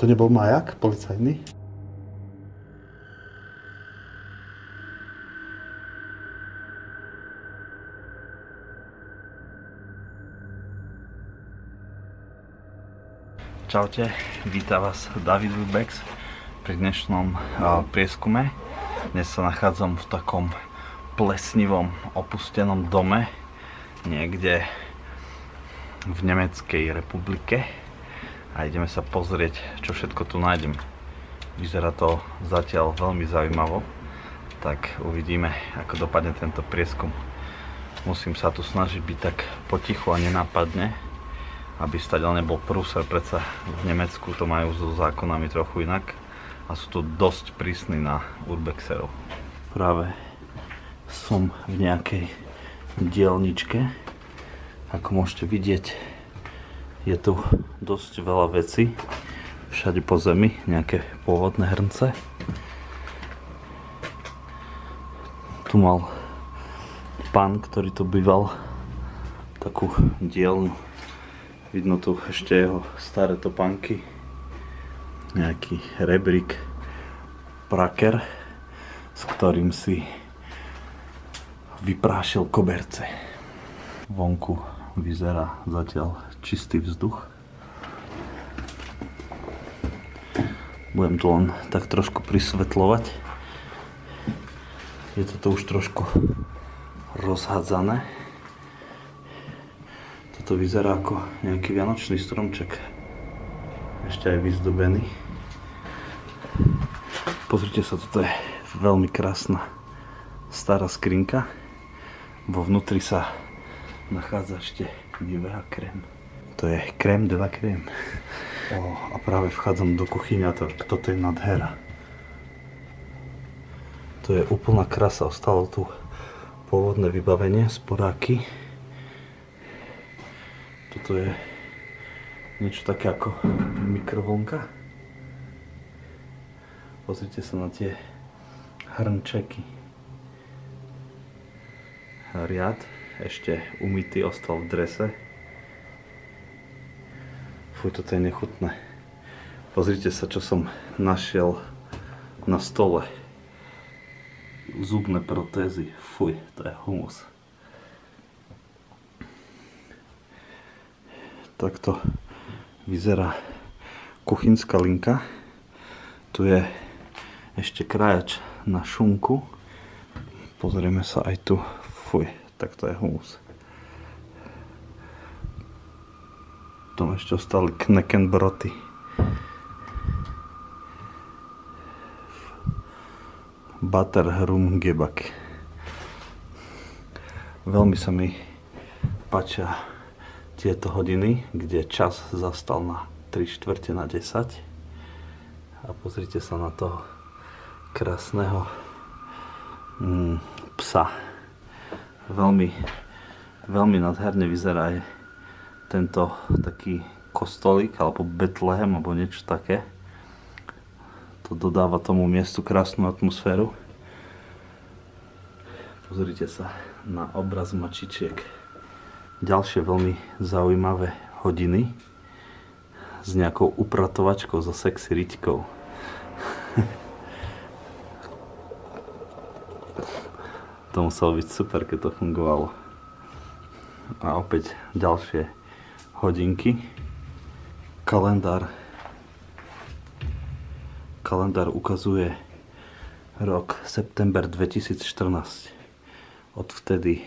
To nebol majak policajný? Čaute, vítam vás David Urbex pri dnešnom prieskume. Dnes sa nachádzam v takom plesnivom, opustenom dome niekde v Nemeckej republike a ideme sa pozrieť, čo všetko tu nájdem. Vyzerá to zatiaľ veľmi zaujímavo, tak uvidíme, ako dopadne tento prieskum. Musím sa tu snažiť byť tak potichu a nenápadne, aby stadiaľ nebol prúser, predsa v Nemecku to majú so zákonami trochu inak a sú tu dosť prísni na urbexerov. Práve som v nejakej dielničke. Ako môžete vidieť, je tu dosť veľa vecí, všade po zemi, nejaké pôvodné hrnce. Tu mal pán, ktorý tu býval, takú dielňu. Vidno tu ešte jeho staré topánky, nejaký rebrík, praker, s ktorým si vyprášil koberce. Vonku vyzerá zatiaľ čistý vzduch. Budem tu len tak trošku prisvetľovať. Je to už trošku rozhádzané. To vyzerá ako nejaký vianočný stromček, ešte aj vyzdobený. Pozrite sa, toto je veľmi krásna stará skrinka. Vo vnútri sa nachádza ešte Nivea krém. To je crème de la crème. A práve vchádzam do kuchyňa, toto je nádhera. To je úplná krása, ostalo tu pôvodné vybavenie, sporáky. Toto je niečo také ako mikrovlnka. Pozrite sa na tie hrnčeky. Riad ešte umytý ostal v drese. Fuj, toto je nechutné. Pozrite sa, čo som našiel na stole. Zubné protézy. Fuj, to je humus. Takto vyzerá kuchynská linka. Tu je ešte krajač na šunku. Pozrieme sa aj tu. Fuj, tak to je humus. Tam ešte ostali knekkenbroty. Butterrum gebak. Veľmi sa mi páčia tieto hodiny, kde čas zastal na 9:45. A pozrite sa na toho krásneho psa. Veľmi nádherne vyzerá aj tento taký kostolík alebo Betlehem alebo niečo také. To dodáva tomu miestu krásnu atmosféru. Pozrite sa na obraz mačičiek. Ďalšie veľmi zaujímavé hodiny s nejakou upratovačkou so sexy riťkou. To muselo byť super, keď to fungovalo. A opäť ďalšie hodinky. Kalendár ukazuje rok september 2014. Odvtedy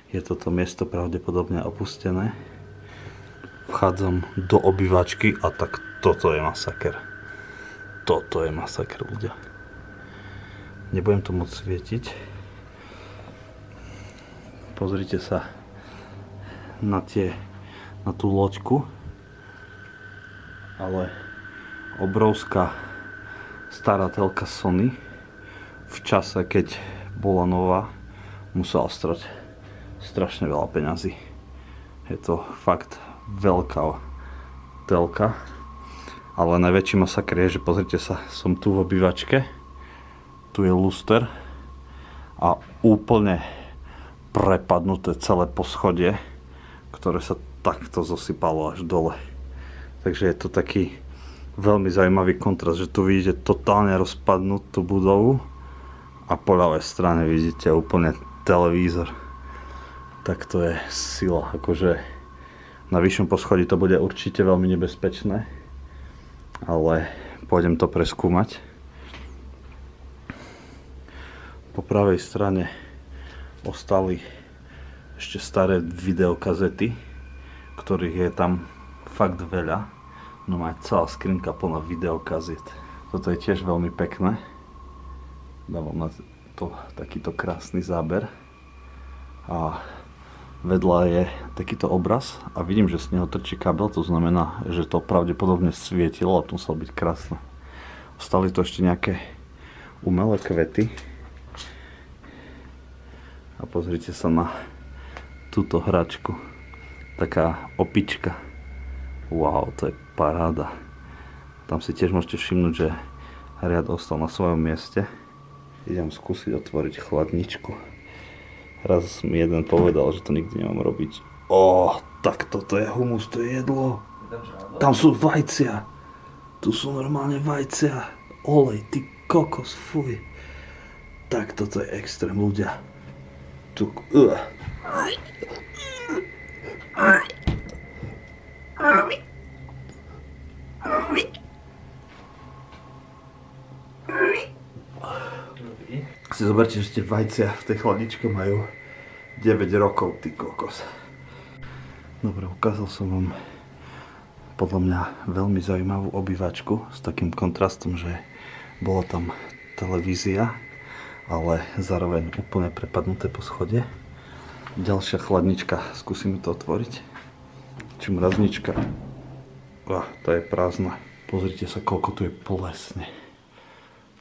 je toto miesto pravdepodobne opustené. Vchádzam do obývačky a tak toto je masaker. Toto je masaker, ľudia. Nebudem to moc svietiť. Pozrite sa na tú loďku. Ale obrovská stará telka Sony v čase, keď bola nová, musela strať strašne veľa peňazí. Je to fakt veľká telka. Ale najväčší masaker je, že pozrite sa, som tu v obývačke. Tu je luster a úplne prepadnuté celé poschodie, ktoré sa takto zosypalo až dole. Takže je to taký veľmi zaujímavý kontrast, že tu vidíte totálne rozpadnutú budovu a po ľavej strane vidíte úplne televízor. Tak to je sila, akože na vyššom poschodí to bude určite veľmi nebezpečné, ale pôjdem to preskúmať. Po pravej strane ostali ešte staré videokazety, ktorých je tam fakt veľa. No má celá skrinka plná videokazet. Toto je tiež veľmi pekné. Dávam na to takýto krásny záber. A vedľa je takýto obraz a vidím, že z neho trčí kabel, to znamená, že to pravdepodobne svietilo a to muselo byť krásne. Ostali to ešte nejaké umelé kvety. A pozrite sa na túto hračku. Taká opička. Wow, to je paráda. Tam si tiež môžete všimnúť, že riad ostal na svojom mieste. Idem skúsiť otvoriť chladničku. Raz mi jeden povedal, že to nikdy nemám robiť. Tak toto je humus, to je jedlo. Tam sú vajcia. Tu sú normálne vajcia. Olej, ty kokos, fuj. Tak toto je extrém, ľudia. Si zoberte, že tie vajcia v tej chladničke majú 9 rokov, ty kokos. Dobre, ukázal som vám podľa mňa veľmi zaujímavú obývačku s takým kontrastom, že bola tam televízia, ale zároveň úplne prepadnuté poschodie. Ďalšia chladnička, skúsim to otvoriť. Či mraznička. To je prázdna. Pozrite sa, koľko tu je plesne.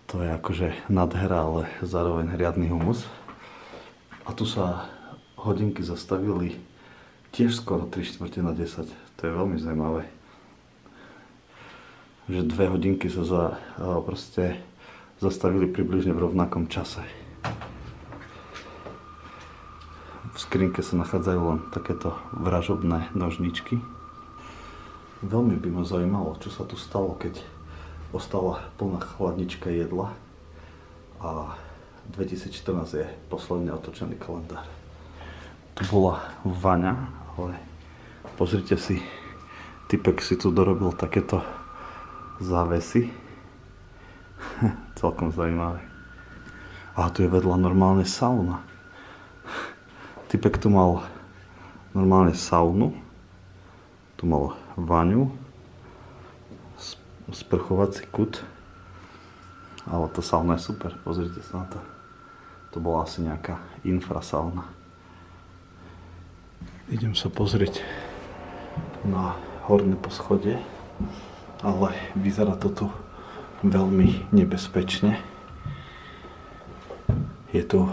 To je akože nadhera, ale zároveň riadny humus. A tu sa hodinky zastavili tiež skoro 3/4 na 10. To je veľmi zaujímavé. Že 2 hodinky sa proste zastavili približne v rovnakom čase. V skrinke sa nachádzajú len takéto vražobné nožničky. Veľmi by ma zaujímalo, čo sa tu stalo, keď ostala plná chladnička jedla a 2014 je posledne otočený kalendár. Tu bola vaňa, ale pozrite si, typek si tu dorobil takéto závesy. Celkom zaujímavé. A tu je vedľa normálne sauna. Typek tu mal normálne saunu, tu mal vaňu, sprchovací kút, ale tá sauna je super, pozrite sa na to. To bola asi nejaká infrasauna. Idem sa pozrieť na horné poschodie, ale vyzerá to tu veľmi nebezpečne. Je tu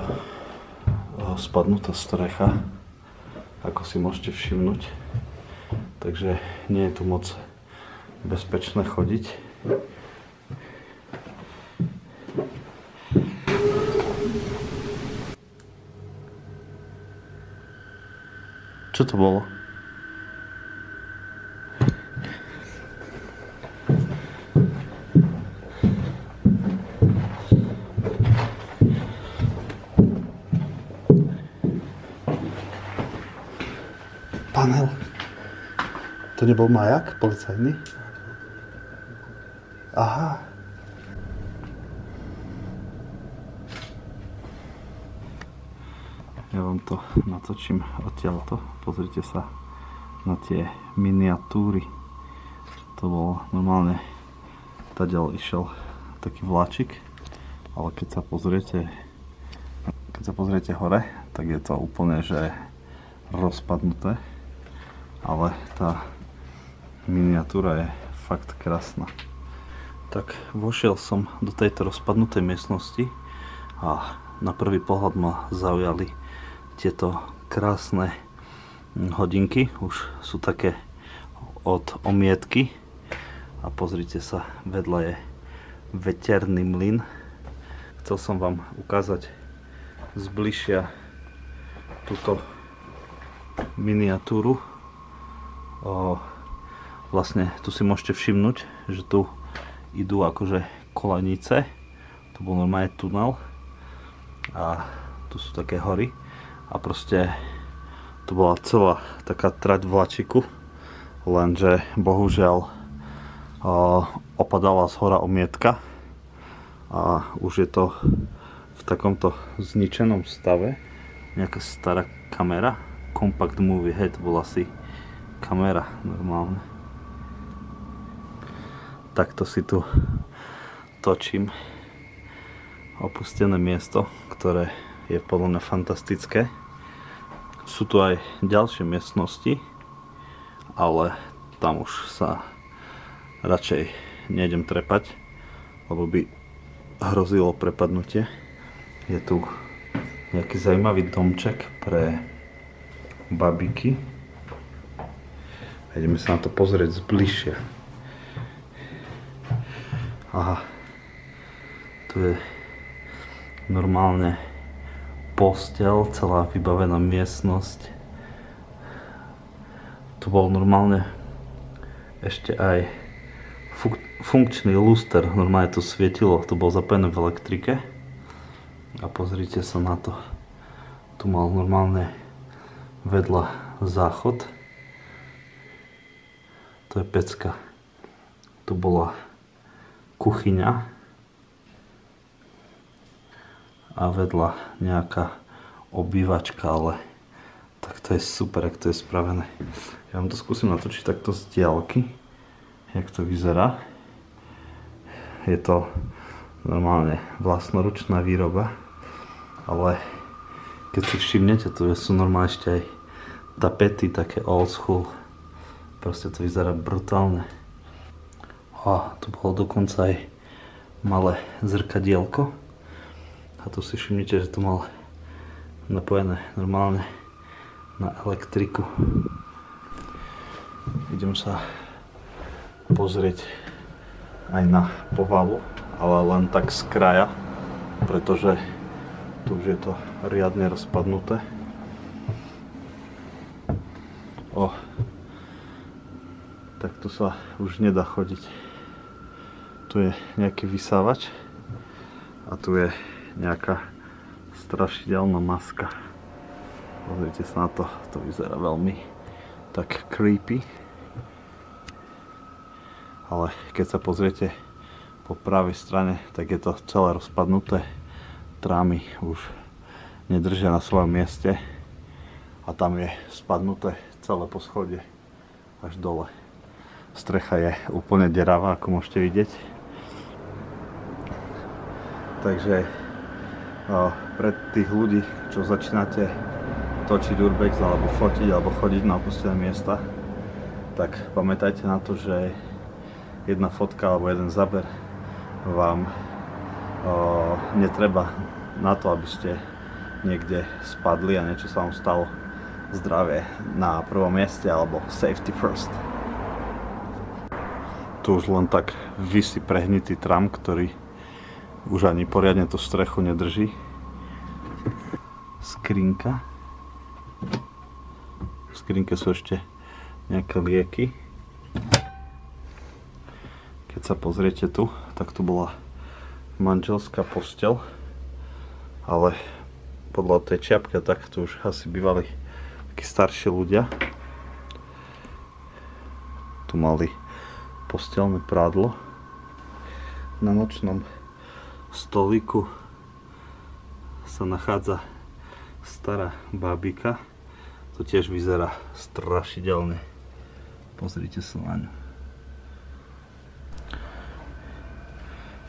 spadnutá strecha, ako si môžete všimnúť, takže nie je tu moc bezpečné chodiť. Čo to bolo? Panel. To nebol majak policajný? Aha. Ja vám to natočím odtiaľto. Pozrite sa na tie miniatúry. To bolo normálne, tadiaľ išiel taký vláčik, ale keď sa pozriete hore, tak je to úplne že rozpadnuté, ale tá miniatúra je fakt krásna. Tak vošiel som do tejto rozpadnutej miestnosti a na prvý pohľad ma zaujali tieto krásne hodinky. Už sú také od omietky a pozrite sa, vedľa je veterný mlyn. Chcel som vám ukázať zbližšia túto miniatúru. Vlastne tu si môžete všimnúť, že tu idú akože kolenice. Tu bol normálne tunel a tu sú také hory a proste tu bola celá taká trať vlačiku, lenže bohužiaľ opadala z hora omietka a už je to v takomto zničenom stave. Nejaká stará kamera, compact movie, hej, to bola asi kamera normálne. Takto si tu točím opustené miesto, ktoré je podľa mňa fantastické. Sú tu aj ďalšie miestnosti, ale tam už sa radšej nejdem trepať, lebo by hrozilo prepadnutie. Je tu nejaký zaujímavý domček pre babiky. Ideme sa na to pozrieť zbližšia. Aha, tu je normálne posteľ, celá vybavená miestnosť. Tu bol normálne ešte aj funkčný luster, normálne to svietilo, to bolo zapojené v elektrike. A pozrite sa na to. Tu mal normálne vedľa záchod. To je pecka. Tu bola kuchyňa a vedľa nejaká obývačka, ale tak to je super, jak to je spravené. Ja vám to skúsim natočiť takto z diaľky, jak to vyzerá. Je to normálne vlastnoručná výroba, ale keď si všimnete, tu sú normálne ešte aj tapety, také old school. Proste to vyzerá brutálne. A tu bolo dokonca aj malé zrkadielko. A tu si všimnite, že to mal napojené normálne na elektriku. Idem sa pozrieť aj na povalu, ale len tak z kraja, pretože tu už je to riadne rozpadnuté. Tak tu sa už nedá chodiť. Tu je nejaký vysávač a tu je nejaká strašidelná maska. Pozrite sa na to, to vyzerá veľmi tak creepy. Ale keď sa pozriete po pravej strane, tak je to celé rozpadnuté. Trámy už nedržia na svojom mieste a tam je spadnuté celé poschodie až dole. Strecha je úplne deravá, ako môžete vidieť. Takže pre tých ľudí, čo začínate točiť urbex alebo fotiť alebo chodiť na opustené miesta, tak pamätajte na to, že jedna fotka alebo jeden záber vám netreba na to, aby ste niekde spadli a niečo sa vám stalo. Zdravie na prvom mieste, alebo safety first. Tu už len tak visí prehnitý tram, ktorý už ani poriadne tú strechu nedrží. Skrinka. V skrinke sú ešte nejaké lieky. Keď sa pozriete tu, tak tu bola manželská posteľ, ale podľa tej čiapky tak tu už asi bývali takí starší ľudia. Tu mali posteľné prádlo. Na nočnom stolíku sa nachádza stará bábika. To tiež vyzerá strašidelne. Pozrite sa na ňu.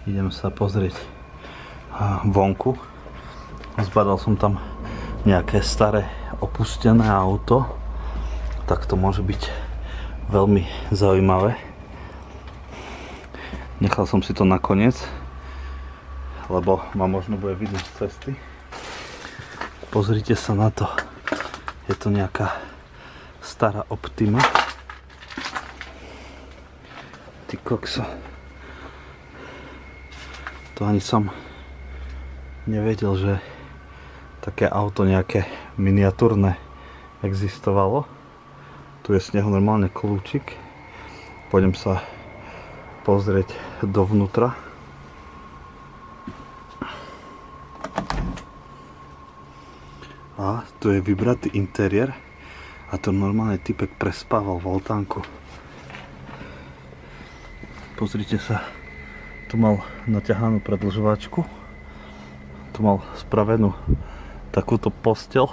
Idem sa pozrieť vonku. Zbadal som tam nejaké staré opustené auto. Tak to môže byť veľmi zaujímavé. Nechal som si to nakoniec, lebo ma možno bude vidieť z cesty. Pozrite sa na to. Je to nejaká stará Optima. Ty kokso. To ani som nevedel, že také auto nejaké miniatúrne existovalo. Tu je z neho normálne kľúčik. Pôjdem sa pozrieť dovnútra. A tu je vybratý interiér a to normálne typek prespával v altánku. Pozrite sa, tu mal naťahanú predĺžovačku, tu mal spravenú takúto posteľ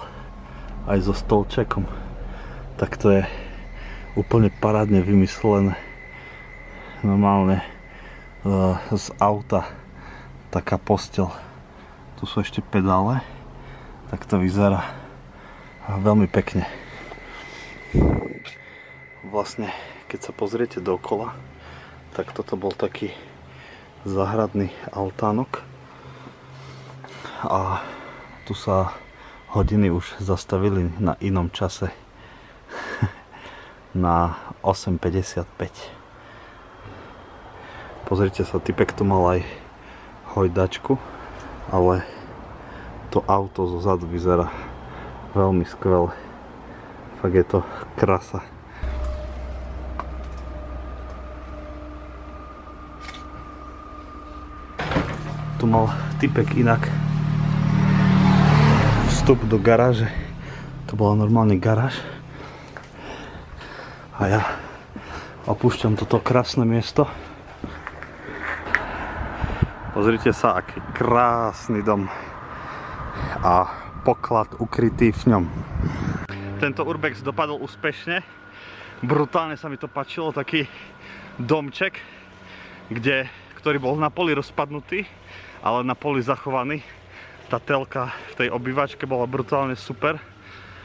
aj so stolčekom. Tak to je úplne parádne vymyslené. Normálne z auta taká posteľ. Tu sú ešte pedále. Tak to vyzerá veľmi pekne. Vlastne, keď sa pozriete dookola, tak toto bol taký záhradný altánok. A tu sa hodiny už zastavili na inom čase. Na 8:55. Pozrite sa, typek tu mal aj hojdačku, ale to auto zo zadu vyzerá veľmi skvelé. Fakt je to krása. Tu mal typek inak vstup do garáže. To bola normálne garáž. A ja opúšťam toto krásne miesto. Pozrite sa, aký krásny dom. A poklad ukrytý v ňom. Tento urbex dopadol úspešne. Brutálne sa mi to páčilo, taký domček, ktorý bol na poli rozpadnutý, ale na poli zachovaný. Tá telka v tej obývačke bola brutálne super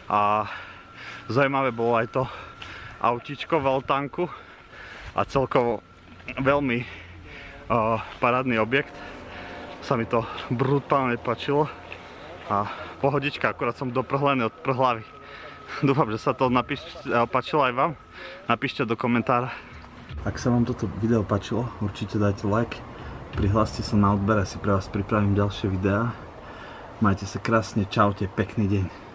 a zaujímavé bolo aj to autíčko v altánku a celkovo veľmi parádny objekt. Sa mi to brutálne páčilo. A pohodička, akurát som doprhlený od hlavy. Dúfam, že sa to páčilo aj vám. Napíšte do komentára. Ak sa vám toto video páčilo, určite dajte like. Prihláste sa na odber, asi pre vás pripravím ďalšie videá. Majte sa krásne, čaute, pekný deň.